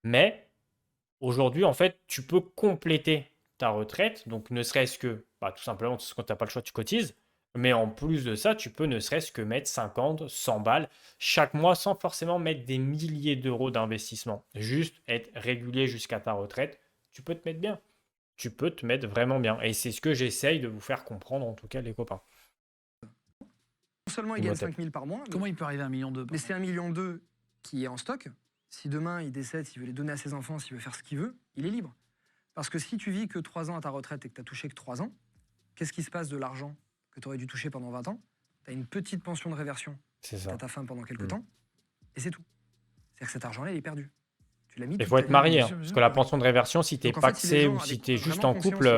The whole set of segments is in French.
Mais aujourd'hui, en fait, tu peux compléter ta retraite. Donc, ne serait-ce que, bah, tout simplement, parce que quand tu n'as pas le choix, tu cotises. Mais en plus de ça, tu peux ne serait-ce que mettre 50, 100 balles chaque mois sans forcément mettre des milliers d'euros d'investissement. Juste être régulier jusqu'à ta retraite. Tu peux te mettre bien. Tu peux te mettre vraiment bien. Et c'est ce que j'essaye de vous faire comprendre, en tout cas, les copains. Non seulement il gagne Imhotep. 5 000 par mois, Comment il peut arriver à 1,2 million mais c'est 1,2 million qui est en stock. Si demain il décède, s'il veut les donner à ses enfants, s'il veut faire ce qu'il veut, il est libre. Parce que si tu vis que 3 ans à ta retraite et que tu as touché que 3 ans, qu'est-ce qui se passe de l'argent que tu aurais dû toucher pendant 20 ans? Tu as une petite pension de réversion C'est à ça. ta fin pendant quelques Mm. temps, et c'est tout. C'est-à-dire que cet argent-là, il est perdu. Tu l'as mis Il toute faut ta être vie. marié, bien hein, sûr, bien parce sûr. que la pension de réversion, si tu es Donc en fait, si les paxé gens ou si avec tu es juste vraiment en couple, conscience,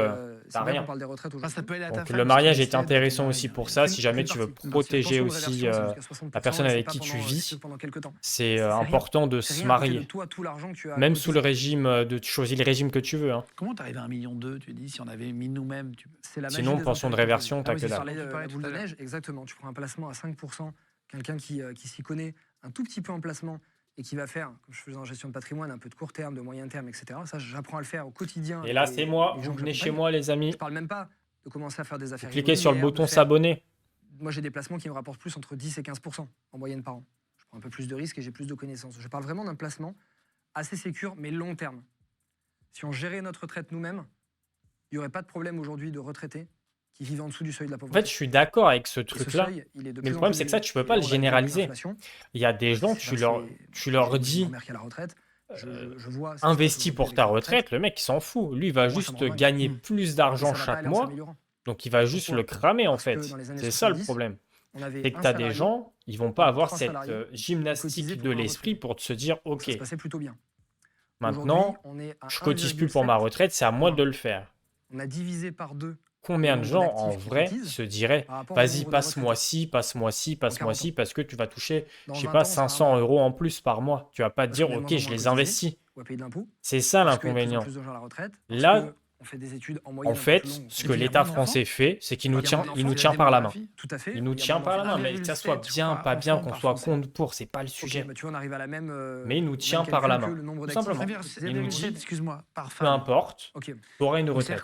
t'as c'est bien rien. qu'on parle des retraites Ah, aujourd'hui. ça peut aller à ta Donc femme. le si mariage tu est décèdes, intéressant t'as aussi rien. pour ça. Si jamais Une tu veux partie. protéger Pension de aussi réversion, c'est jusqu'à 60%, la personne et c'est avec pas qui tu pendant, vis, c'est pendant quelques temps. c'est C'est rien. important de C'est se rien à côté de marier. toi, tout l'argent que tu as Même sous le cotisé. régime, tu choisis le régime que tu veux, hein. Comment t'arrives à 1,2 million, tu dis, si on avait mis nous-mêmes C'est la magie Sinon, des pension de intérêts composés. réversion, Ah t'as oui, que c'est ça. dalle. Parlais dont tu parlais la tout boule à de l'heure. neige, exactement. Tu prends un placement à 5%, quelqu'un qui s'y connaît un tout petit peu en placement et qui va faire, comme je faisais en gestion de patrimoine, un peu de court terme, de moyen terme, etc. Ça, j'apprends à le faire au quotidien Et avec là, c'est moi. les gens Vous que venez chez j'accompagne. moi, les amis. Je parle même pas de commencer à faire des Vous affaires cliquez sur le immobilières, de bouton faire... s'abonner. Moi, j'ai des placements qui me rapportent plus entre 10 et 15% en moyenne par an. Je prends un peu plus de risques et j'ai plus de connaissances. Je parle vraiment d'un placement assez sécure, mais long terme. Si on gérait notre retraite nous-mêmes, il n'y aurait pas de problème aujourd'hui de retraités qui vivent en dessous du seuil de la En fait, pauvreté. je suis d'accord avec ce Et ce truc-là. seuil, il est de Mais plus le en problème, plus c'est que ça, élevé. tu peux Et pas là, le on l'a vu avec généraliser. l'inflation. Il y a des gens, C'est tu vrai leur, que tu j'ai leur ma dis, mère qui est à la retraite. Je vois ce qui se passe investis aujourd'hui pour avec ta sa retraite. retraite. Le mec, il s'en fout. Lui, il va Moi, ça me juste rend dingue. gagner Mm. plus Et d'argent ça va pas chaque aller en mois. s'améliorant. Donc, il va juste le Pourquoi? cramer, en Parce que fait. dans les années C'est ça le 70, problème. on avait C'est que un tu as des salarié gens, ils vont ou pas avoir 3 cette salariés qui gymnastique cotisaient de pour leur l'esprit retraite. pour te se dire, Donc ça OK, se passait plutôt bien. Aujourd'hui, maintenant, on est à je cotise plus pour 1,7 ma retraite, c'est à moi points. de le faire. On a divisé par 2 le Combien de nombre gens, en d'actifs qui vrai, cotisent se diraient, par rapport au vas-y, nombre de passe-moi retraités ci, passe-moi ci, en passe-moi 40 ans. ci, parce que tu vas toucher, Dans je sais 20 pas, ans, on sera à 500 moins, euros en plus par mois. Tu vas pas te parce dire, qu'on est de OK, moins en je moins les cotisé, investis. on va payer de l'impôt, C'est ça parce qu'il y a de plus en l'inconvénient. plus de gens à la retraite, parce Là, qu'on fait des études en en moyenne un peu fait, plus longues. ce Et que puis, il y a l'État moins d'enfants. français fait, c'est qu'il nous Il y a moins tient, il d'enfants. nous C'est tient la par la main. démographie. Tout à fait. Il nous Il y a tient moins par la d'enfants. main, mais que ça soit 1,7, je bien, crois, pas bien, enfants qu'on par soit Français. contre pour, c'est pas le Ok, sujet. bah tu vois, on arrive à la même, Mais il nous au tient même par la calcul que main. le nombre Tout d'actifs simplement. Inverse, cotisés Il nous pour dit, 1,7, excuse-moi, par peu femme. importe, Ok. tu auras une Donc, retraite.